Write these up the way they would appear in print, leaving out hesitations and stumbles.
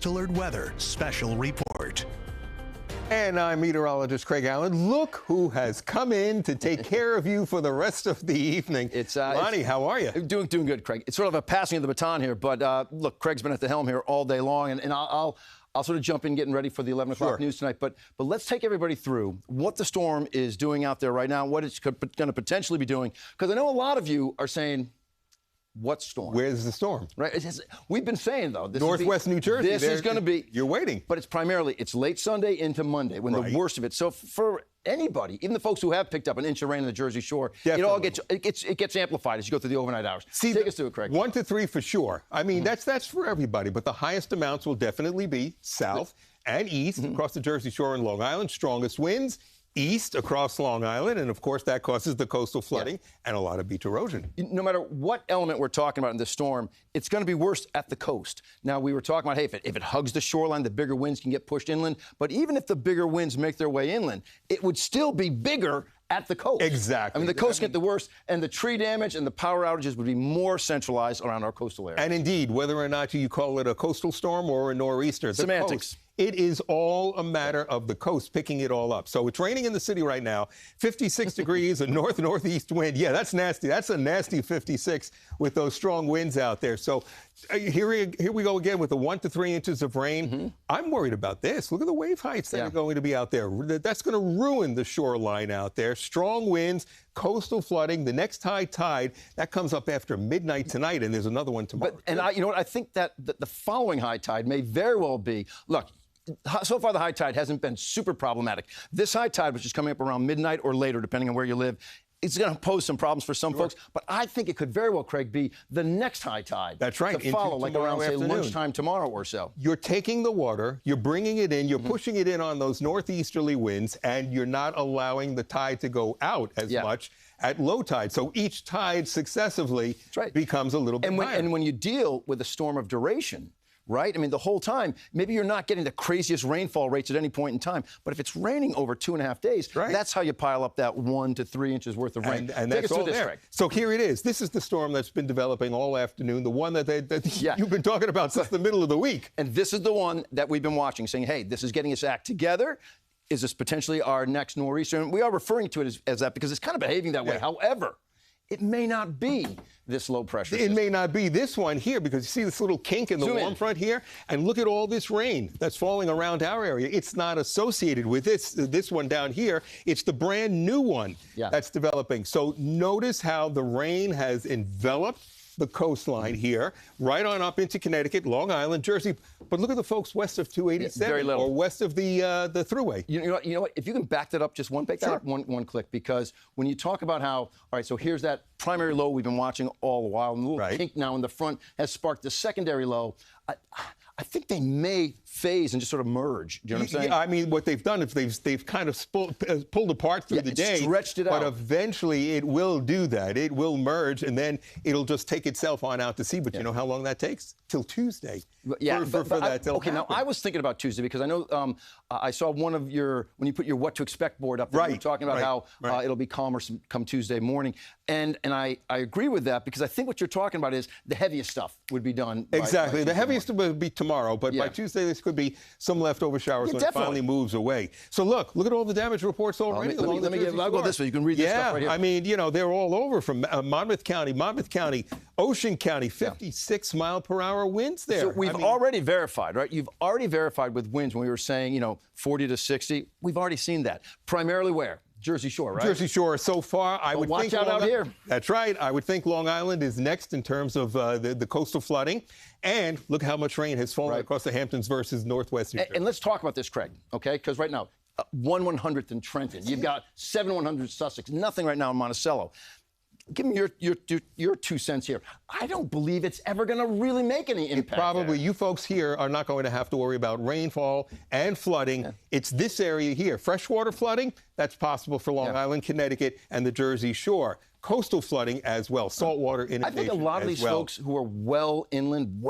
Alert Weather Special Report. And I'm meteorologist Craig Allen. Look who has come in to take care of you for the rest of the evening. Lonnie, how are you? Doing good, Craig. It's sort of a passing of the baton here, but look, Craig's been at the helm here all day long, and I'll sort of jump in getting ready for the 11 o'clock news tonight. But let's take everybody through what the storm is doing out there right now, what it's going to potentially be doing, because I know a lot of you are saying, what storm? Where's the storm? Right. We've been saying, though, this Northwest New Jersey. This is going to be. You're waiting. But it's late Sunday into Monday when the worst of it. So for anybody, even the folks who have picked up an inch of rain on the Jersey Shore, it gets amplified as you go through the overnight hours. Take us through it, Craig. 1 to 3 for sure. I mean, that's for everybody. But the highest amounts will definitely be south and east across the Jersey Shore and Long Island. Strongest winds east across Long Island, and of course that causes the coastal flooding and a lot of beach erosion. No matter what element we're talking about in this storm, it's going to be worse at the coast. Now, we were talking about, hey, if it hugs the shoreline, the bigger winds can get pushed inland. But even if the bigger winds make their way inland, it would still be bigger at the coast. Exactly. I mean, the coast get the worst, and the tree damage and the power outages would be more centralized around our coastal areas. And indeed, whether or not you call it a coastal storm or a nor'easter, semantics. It is all a matter of the coast picking it all up. So it's raining in the city right now, 56 degrees, a northeast wind. Yeah, that's nasty. That's a nasty 56 with those strong winds out there. So here we go again with the 1 to 3 inches of rain. I'm worried about this. Look at the wave heights that are going to be out there. That's going to ruin the shoreline out there. Strong winds, coastal flooding. The next high tide, that comes up after midnight tonight, and there's another one tomorrow. You know what? I think that the following high tide may very well be, look, so far the high tide hasn't been super problematic. This high tide, which is coming up around midnight or later, depending on where you live, it's going to pose some problems for some folks, but I think it could very well, Craig, be the next high tide. That's right. To follow, like around, say, lunchtime tomorrow or so. You're taking the water, you're bringing it in, you're pushing it in on those northeasterly winds, and you're not allowing the tide to go out as much at low tide. So each tide successively becomes a little bit higher. And when you deal with a storm of duration, right? I mean, the whole time, maybe you're not getting the craziest rainfall rates at any point in time, but if it's raining over 2.5 days, that's how you pile up that 1 to 3 inches worth of rain. And that's all there. Craig. So here it is. This is the storm that's been developing all afternoon, the one that you've been talking about since the middle of the week. And this is the one that we've been watching, saying, hey, this is getting its act together. Is this potentially our next nor'easter? And we are referring to it as that because it's kind of behaving that way. However, it may not be this low pressure system. It may not be this one here because you see this little kink in the warm front here, and look at all this rain that's falling around our area. It's not associated with this one down here. It's the brand new one that's developing. So notice how the rain has enveloped the coastline here, right on up into Connecticut, Long Island, Jersey. But look at the folks west of 287 or west of the Thruway. You know what? If you can back that up just one click, because when you talk about how, all right, so here's that primary low we've been watching all the while, and the little kink now in the front has sparked the secondary low. I think they may phase and just sort of merge. Do you know what I'm saying? Yeah, I mean, what they've done is they've kind of pulled apart through the day. Stretched it out. But eventually it will do that. It will merge, and then it'll just take itself on out to sea. But you know how long that takes? Till Tuesday. For that to happen. Now I was thinking about Tuesday because I know I saw one of when you put your what to expect board up there, you were talking about how it'll be calmer come Tuesday morning. And I agree with that because I think what you're talking about is the heaviest stuff would be done. Exactly. The heaviest would be tomorrow, but by Tuesday there could be some leftover showers when it finally moves away. So look at all the damage reports already. I'll go this way. You can read this stuff right here. I mean, they're all over from Monmouth County, Ocean County, 56 mile per hour winds there. So we've already verified, right? You've already verified with winds when we were saying, 40 to 60. We've already seen that. Primarily where? Jersey Shore, right? Jersey Shore. So far, I would think out here. That's right. I would think Long Island is next in terms of the coastal flooding. And look how much rain has fallen across the Hamptons versus Northwest New Jersey. And let's talk about this, Craig, okay? Because right now, 1/100th in Trenton. You've got 7/100th Sussex. Nothing right now in Monticello. Give me your 2 cents here. I don't believe it's ever going to really make any impact. Probably you folks here are not going to have to worry about rainfall and flooding. It's this area here. Freshwater flooding, that's possible for Long Island, Connecticut, and the Jersey Shore. Coastal flooding as well, saltwater inundation. I think a lot of these folks who are well inland,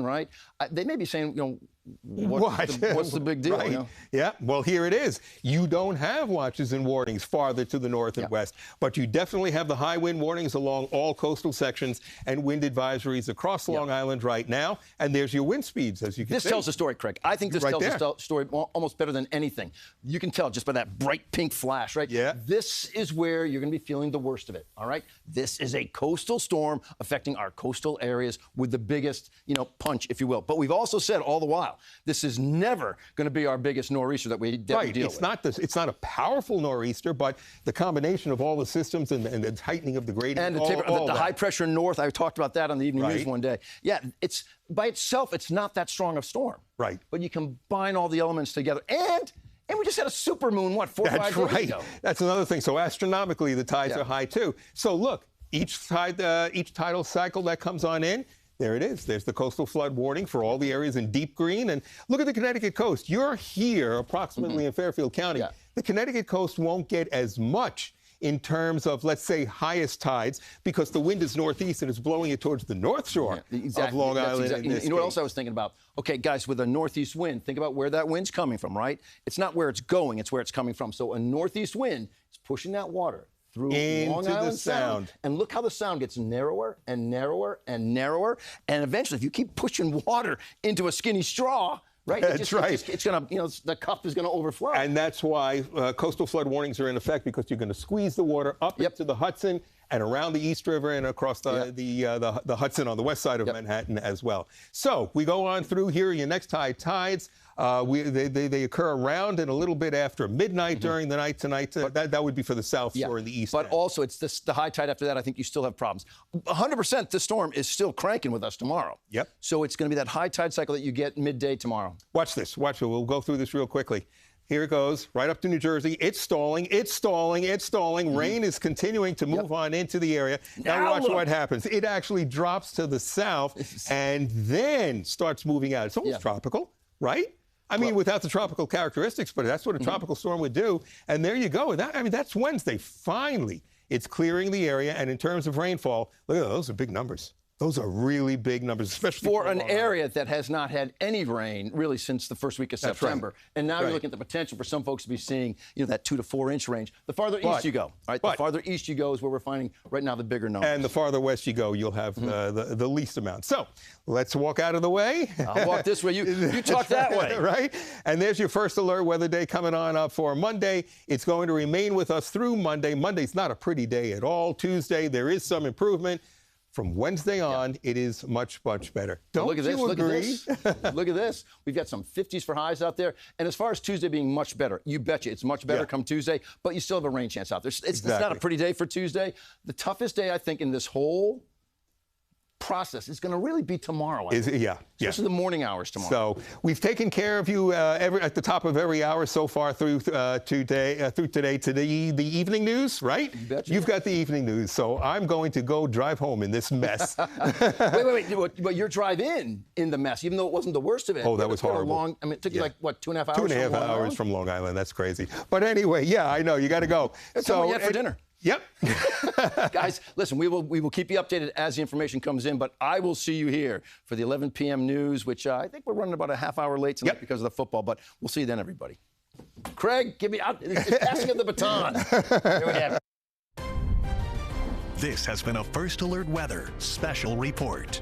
right? They may be saying, what's the big deal? Right. You know? Yeah, well, here it is. You don't have watches and warnings farther to the north and west, but you definitely have the high wind warnings along all coastal sections and wind advisories across Long Island right now. And there's your wind speeds, as you can see. This tells the story, Craig. I think this tells the story almost better than anything. You can tell just by that bright pink flash, right? Yeah. This is where you're going to be feeling the worst of it, all right? This is a coastal storm affecting our coastal areas with the biggest, punch, if you will. But we've also said all the while, this is never going to be our biggest nor'easter that we deal with. It's not a powerful nor'easter, but the combination of all the systems and the tightening of the gradient, and the high pressure north. I talked about that on the evening news one day. Yeah, it's by itself, it's not that strong of storm. Right. But you combine all the elements together, and we just had a supermoon, 4 or 5 days ago. That's another thing. So astronomically, the tides are high too. So look, each tidal cycle that comes on in, there it is. There's the coastal flood warning for all the areas in deep green. And look at the Connecticut coast. You're here approximately in Fairfield County. Yeah. The Connecticut coast won't get as much in terms of, let's say, highest tides because the wind is northeast and it's blowing it towards the north shore of Long Island. You know what else I was thinking about? Okay, guys, with a northeast wind, think about where that wind's coming from, right? It's not where it's going, it's where it's coming from. So a northeast wind is pushing that water through Long Island Sound. And look how the sound gets narrower and narrower and narrower. And eventually, if you keep pushing water into a skinny straw, right? It's going to, the cup is going to overflow. And that's why coastal flood warnings are in effect, because you're going to squeeze the water up into the Hudson and around the East River and across the Hudson on the west side of Manhattan as well. So we go on through here. Your next high tides, they occur around and a little bit after midnight during the night tonight. That would be for the south shore and the east But end. also, it's the high tide after that. I think you still have problems. 100%, the storm is still cranking with us tomorrow. Yep. So it's going to be that high tide cycle that you get midday tomorrow. Watch this. Watch it. We'll go through this real quickly. Here it goes, right up to New Jersey. It's stalling, it's stalling, it's stalling. Rain is continuing to move on into the area. Now watch what happens. It actually drops to the south and then starts moving out. It's almost tropical, right? I mean, without the tropical characteristics, but that's what a tropical storm would do. And there you go. That's Wednesday. Finally, it's clearing the area. And in terms of rainfall, look at those are big numbers. Those are really big numbers, especially for an area that has not had any rain really since the first week of September. Right. And now you're looking at the potential for some folks to be seeing, that 2 to 4 inch range. The farther east you go, right? The farther east you go is where we're finding right now the bigger numbers. And the farther west you go, you'll have the least amount. So let's walk out of the way. I'll walk this way. You talk that way. Right? And there's your first alert weather day coming on up for Monday. It's going to remain with us through Monday. Monday's not a pretty day at all. Tuesday, there is some improvement. From Wednesday on, it is much, much better. Don't you agree? Look at this. We've got some 50s for highs out there. And as far as Tuesday being much better, you betcha it's much better come Tuesday, but you still have a rain chance out there. It's not a pretty day for Tuesday. The toughest day, I think, in this whole process is going to really be tomorrow. Especially the morning hours tomorrow. So we've taken care of you at the top of every hour so far through today to the evening news, right? You've got the evening news, so I'm going to go drive home in this mess. wait. But your drive in the mess, even though it wasn't the worst of it. Oh, that was horrible. It took you 2.5 hours? 2.5 hours from Long Island. That's crazy. But anyway, I know you got to go. So what you had for dinner. Yep. Guys, listen, we will keep you updated as the information comes in, but I will see you here for the 11 p.m. news, which I think we're running about a half hour late tonight because of the football, but we'll see you then, everybody. Craig, give me out. It's passing of the baton. Here we have it. This has been a First Alert Weather Special Report.